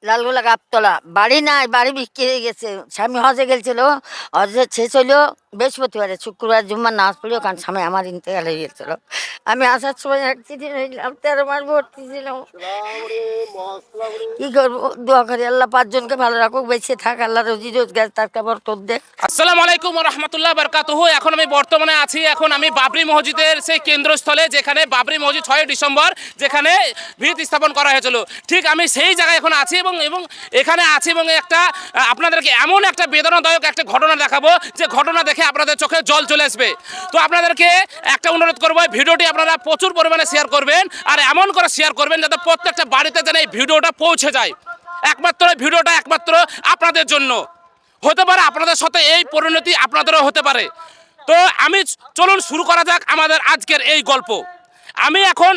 লালগোলা গাবতলা। বাড়ি নাই, বাড়ি বিক্রি হয়ে গেছে। স্বামী হজে গেছিল, হজে শেষ হইলো বৃহস্পতিবারে, শুক্রবার জুম্মার নামাজ পড়িও, কারণ স্বামী আমার ইন্তেকাল হয়ে গেছিল। আমি আসার সময় অ্যাক্সিডেন্ট হয়েছিলাম, 13 মাস ভর্তি ছিলাম। কি করবো, দোয়া করি আল্লাহ পাঁচজনকে ভালো রাখুক, বেঁচে থাক, আল্লাহ রোজি রোজগার তার কাপড় তোর দেখ। আসসালামু আলাইকুম ওয়া রাহমাতুল্লাহি ওয়া বারাকাতুহু। এখন আমি বর্তমানে আছি, এখন আমি বাবরি মসজিদের সেই কেন্দ্রস্থলে, যেখানে বাবরি মসজিদ 6 ডিসেম্বর যেখানে ভিত স্থাপন করা হয়েছিল, ঠিক আমি সেই জায়গায় এখন আছি এবং এবং এখানে আছি এবং একটা আপনাদেরকে এমন একটা বেদনাদায়ক একটা ঘটনা দেখাবো, যে ঘটনা দেখে আপনাদের চোখে জল চলে আসবে। তো আপনাদেরকে একটা অনুরোধ করবো, ভিডিওটি আপনারা প্রচুর পরিমাণে শেয়ার করবেন, আর এমন করে শেয়ার করবেন যাতে প্রত্যেকটা বাড়িতে যেন এই ভিডিওটা পৌঁছে যায়। একমাত্র ভিডিওটা একমাত্র আপনাদের জন্য। হতে পারে আপনাদের সাথে এই পরিণতি আপনাদেরও হতে পারে। তো আমি চলুন শুরু করা যাক আমাদের আজকের এই গল্প। আমি এখন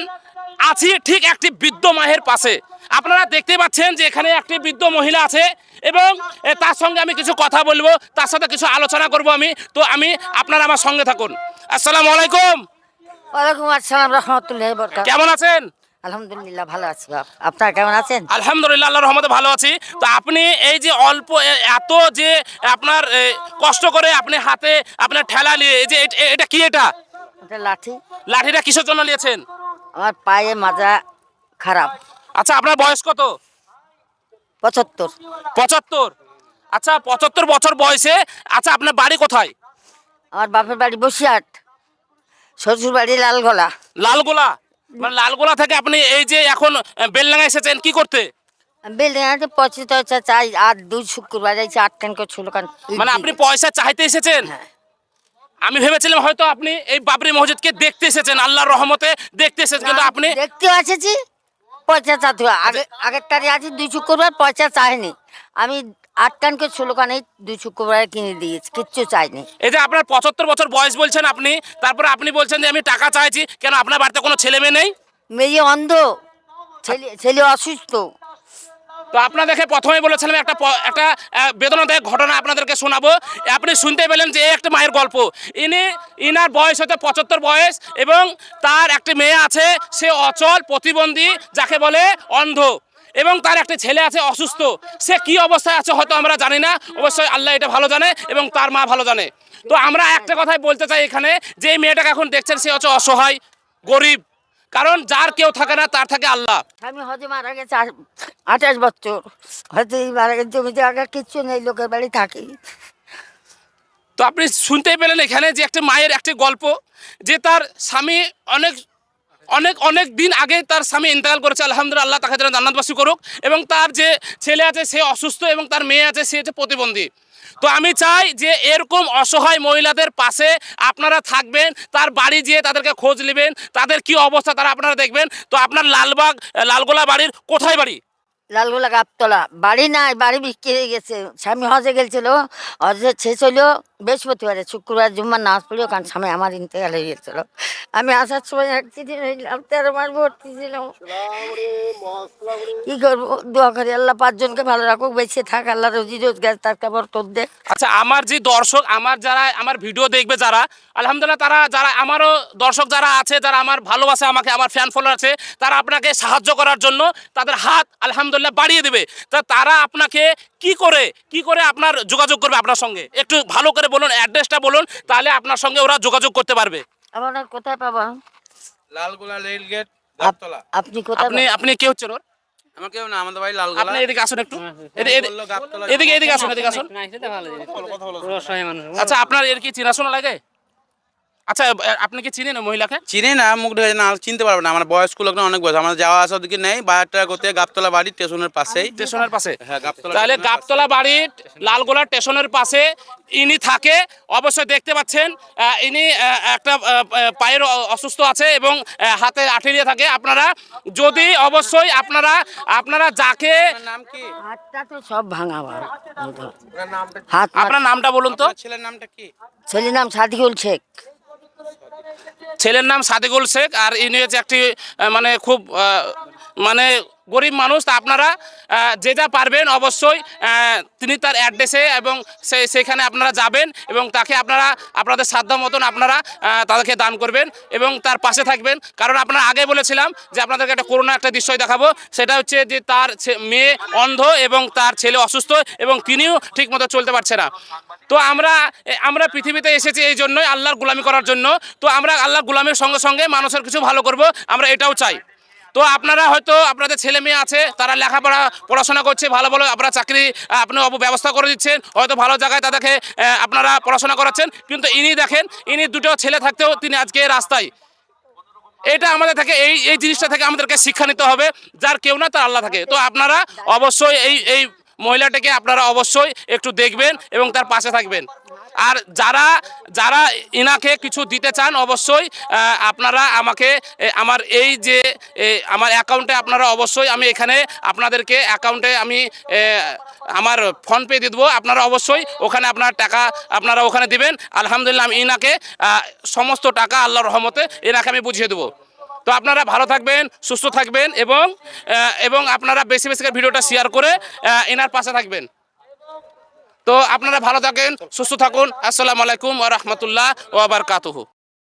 আছি ঠিক একটি বৃদ্ধ মায়ের পাশে। আপনারা দেখতে পাচ্ছেন যে এখানে একটি বৃদ্ধ মহিলা আছে এবং তার সঙ্গে আমি কিছু কথা বলবো, তার সাথে কিছু আলোচনা করব আমি। তো আপনারা আমার সঙ্গে থাকুন। আসসালামু আলাইকুম। ওয়ালাইকুম আসসালাম রহমতুল্লাহ বরকাত। কেমন আছেন? আলহামদুলিল্লাহ ভালো আছি বাপ, আপনারা কেমন আছেন? আলহামদুলিল্লাহ, আল্লাহর রহমতে ভালো আছি। তো আপনি এই যে অল্প এত যে আপনার কষ্ট করে আপনি হাতে আপনার ঠেলা নিয়ে, এই যে এটা কি, এটা ওটা লাঠি। লাঠিটা কিসের জন্য নিয়েছেন? আমার পায়ে মাজা খারাপ। আচ্ছা, আপনার বয়স কত? 75। 75। আচ্ছা, 75 বছর বয়সে। আচ্ছা, আপনার বাড়ি কোথায়? আমার বাপের বাড়ি বসিরহাট, শ্বশুর বাড়ি লালগোলা। লালগোলা। মানে লালগোলা থেকে আপনি এই যে এখন বেলডাঙ্গা এসেছেন কি করতে? বিল্ডিং আছে, পঁচিশ পয়সা চাই, আর দুই শুক্রবার যাইছে 8 টান করে ছিল কান। মানে আপনি পয়সা চাইতে এসেছেন? হ্যাঁ। আমি ভেবেছিলাম হয়তো আপনি এই বাবরি মসজিদকে দেখতে এসেছেন, আল্লাহর রহমতে দেখতে এসেছেন, কিন্তু আপনি দেখতে এসেছি, পয়সা চাইতে হবে। আগের তারিখ আছে 2 শুক্রবার, পয়সা চাইনি। আমি 8 টান করে ছিল কান, এই 2 শুক্রবারে কিনে দিয়েছি, কিচ্ছু চাইনি। এই যে আপনার 75 বছর বয়স বলছেন আপনি, তারপরে আপনি বলছেন যে আমি টাকা চাইছি, কেন আপনার বাড়িতে কোনো ছেলে মেয়ে নেই? মেয়ে অন্ধ, ছেলে ছেলে অসুস্থ। তো আপনার দেখে প্রথমেই বলেছিলাম একটা বেদনাদায়ক ঘটনা আপনাদেরকে শোনাবো। আপনি শুনতে পেলেন যে এই একটা মায়ের গল্প। ইনার বয়স হয়তো 75 বয়স এবং তার একটি মেয়ে আছে, সে অচল প্রতিবন্ধী, যাকে বলে অন্ধ, এবং তার একটা ছেলে আছে অসুস্থ। সে কি অবস্থায় আছে হয়তো আমরা জানি না, অবশ্যই আল্লাহ এটা ভালো জানে এবং তার মা ভালো জানে। তো আমরা একটা কথাই বলতে চাই এখানে, যে এই মেয়েটাকে এখন দেখছেন, সে হচ্ছে অসহায়, গরিব, কারণ যার কেউ থাকে না তার থাকে আল্লাহ। আমি হজে মারা গেছে 28 বছর, হয়তো মারা গেছে, জমি জায়গা কিচ্ছু নেই, লোকের বাড়ি থাকি। তো আপনি শুনতেই পেলেন এখানে যে একটা মায়ের একটি গল্প, যে তার স্বামী অনেক অনেক অনেক দিন আগে তার স্বামী ইন্তেকাল করেছে, আলহামদুলিল্লাহ, আল্লাহ তাকে যেন জান্নাতবাসী করুক। এবং তার যে ছেলে আছে সে অসুস্থ এবং তার মেয়ে আছে সে হচ্ছে প্রতিবন্ধী। তো আমি চাই যে এরকম অসহায় মহিলাদের পাশে আপনারা থাকবেন, তার বাড়ি যেয়ে তাদেরকে খোঁজ নেবেন, তাদের কি অবস্থা তারা আপনারা দেখবেন। তো আপনার লালগোলা বাড়ির কোথায় বাড়ি? লালগোলা গাবতলা। বাড়ি নাই, বাড়ি বিক্রি হয়ে গেছে। স্বামী হজে গেছিল, হজে শেষ হইলো বৃহস্পতিবারে, শুক্রবার জুম্মার নামাজ পড়িও, কারণ স্বামী আমার ইন্তেকাল হয়ে গেছিল। আমি আসার সময় অ্যাক্সিডেন্ট হয়েছিলাম, 13 মাস ভর্তি ছিলাম। কি করবো, দোয়া করি আল্লাহ পাঁচজনকে ভালো রাখুক, বেঁচে থাক, আল্লাহ রোজি রোজগার তার কাপড় তোর দেখ। আচ্ছা, আমার যে দর্শক, যারা আমার ভিডিও দেখবে, যারা আলহামদুলিল্লাহ, যারা আমারও দর্শক যারা আছে, যারা আমার ভালোবাসে, আমাকে আমার ফ্যান ফলোয়ার আছে, তারা আপনাকে সাহায্য করার জন্য তাদের হাত আলহামদুলিল্লাহ বাড়িয়ে দেবে। তারা আপনাকে কি করে আপনার যোগাযোগ করবে আপনার সঙ্গে? একটু ভালো করে বলুন, অ্যাড্রেসটা বলুন, তাহলে আপনার সঙ্গে ওরা যোগাযোগ করতে পারবে। আমার কোথায় পাবা? Lalgola rail gate, Gabtala. আপনি কোথায়? আপনি কে হচ্ছেন ওর? আমার কেউ না, আমাদের বাড়ি লালগোলা। আপনি এদিকে আসুন একটু, বললো গাবতলা। এদিকে আসুন, এদিকে আসুন। আচ্ছা, আপনার এর কি চেনাশোনা লাগে? আচ্ছা, আপনি কি চিনেন ওই মহিলাকে? চিনি না, মুখ ঢেকে না, চিনতে পারবে না। আমার বয়স্ক লোক না, অনেক বয়স। আমার যাওয়া আসার দিকে নেই, 12 টাকা করতে গাবতলা বাড়ি স্টেশনের পাশেই। স্টেশনের পাশে? হ্যাঁ, গাবতলা। তাহলে গাবতলা বাড়ির লালগোলা স্টেশনের পাশে ইনি থাকে। অবশ্যই দেখতে পাচ্ছেন ইনি একটা পায়ের অসুস্থ আছে এবং হাতে আঠি দিয়ে থাকে। আপনারা যদি অবশ্যই আপনারা যাকে, নাম কি? হাতটা তো সব ভাঙা ভাঙা। হাত। আপনার নামটা বলুন তো। ছেলের নামটা কি? ছেলের নাম সাদিকুল শেখ। ছেলের নাম সাদেকুল শেখ, আর ইনি হচ্ছে একটি মানে খুব মানে গরিব মানুষ, তা আপনারা যে যা পারবেন অবশ্যই তিনি তার অ্যাড্রেসে এবং সেখানে আপনারা যাবেন এবং তাকে আপনারা আপনাদের সাধ্য মতন আপনারা তাদেরকে দান করবেন এবং তার পাশে থাকবেন। কারণ আপনারা আগে বলেছিলাম যে আপনাদেরকে একটা করোনা একটা দৃশ্যই দেখাবো, সেটা হচ্ছে যে তার মেয়ে অন্ধ এবং তার ছেলে অসুস্থ এবং তিনিও ঠিকমতো চলতে পারছে না। তো আমরা পৃথিবীতে এসেছি এই জন্যই আল্লাহর গোলামি করার জন্য। তো আমরা আল্লাহর গোলামির সঙ্গে সঙ্গে মানুষের কিছু ভালো করব, আমরা এটাও চাই। তো আপনারা হয়তো আপনাদের ছেলে মেয়ে আছে, তারা পড়াশোনা করছে, ভালো ভালো আপনারা চাকরি আপনি ব্যবস্থা করে দিচ্ছেন, হয়তো ভালো জায়গায় তাদেরকে আপনারা পড়াশোনা করাচ্ছেন, কিন্তু ইনি দেখেন, ইনি দুটো ছেলে থাকতেও তিনি আজকে রাস্তায়। এটা আমাদের থেকে এই জিনিসটা থেকে আমাদেরকে শিক্ষা নিতে হবে, যার কেউ না তার আল্লাহ থাকে। তো আপনারা অবশ্যই এই মহিলাটাকে আপনারা অবশ্যই একটু দেখবেন এবং তার পাশে থাকবেন। আর যারা ইনাকে কিছু দিতে চান অবশ্যই আপনারা আমাকে আমার এই যে আমার অ্যাকাউন্টে আপনারা অবশ্যই, আমি এখানে আপনাদেরকে অ্যাকাউন্টে আমি আমার ফোনপে দিয়ে দেবো, আপনারা অবশ্যই ওখানে আপনার টাকা আপনারা ওখানে দিবেন। আলহামদুলিল্লাহ আমি ইনাকে সমস্ত টাকা আল্লাহর রহমতে এনাকে আমি বুঝিয়ে দেবো। তো আপনারা ভালো থাকবেন, সুস্থ থাকবেন এবং আপনারা বেশি বেশি করে ভিডিওটা শেয়ার করে এনার পাশে থাকবেন। তো আপনারা ভালো থাকেন, সুস্থ থাকুন। আসসালামু আলাইকুম ওয়া রাহমাতুল্লাহ ওয়া বারাকাতুহু।